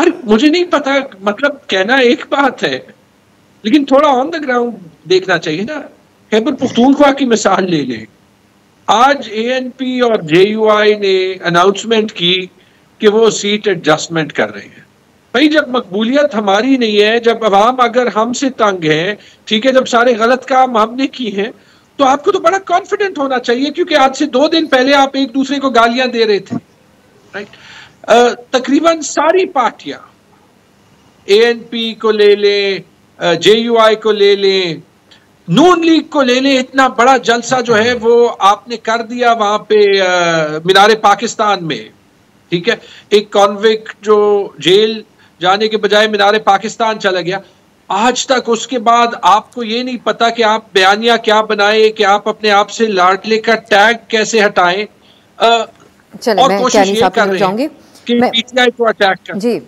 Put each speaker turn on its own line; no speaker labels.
हर मुझे नहीं पता, मतलब कहना एक बात है, लेकिन थोड़ा ऑन द ग्राउंड देखना चाहिए ना। खैबर पुख्तूनख्वा की मिसाल ले लें। आज एएनपी और जेयूआई ने अनाउंसमेंट की कि वो सीट एडजस्टमेंट कर रहे हैं। भाई जब मकबूलियत हमारी नहीं है, जब अवाम अगर हमसे तंग है, ठीक है, जब सारे गलत काम हमने की हैं, तो आपको तो बड़ा कॉन्फिडेंट होना चाहिए, क्योंकि आज से 2 दिन पहले आप एक दूसरे को गालियां दे रहे थे, राइट। तकरीबन सारी पार्टियां, एएनपी को ले लें, जेयूआई को ले लें, नून लीग को ले लें, इतना बड़ा जलसा जो है वो आपने कर दिया वहां पे मीनारे पाकिस्तान में, ठीक है। एक कॉन्विक्ट जो जेल जाने के बजाय मीनारे पाकिस्तान चला गया, आज तक उसके बाद आपको ये नहीं पता कि आप बयानिया क्या बनाए, कि आप अपने आप से लाडले का टैग कैसे हटाएं,
चले
और
मैं
कोशिश
कैनी
ये
साहब
कर
की
रहे हैं
जाऊंगी
कि पीटीआई को अटैक कर।
जी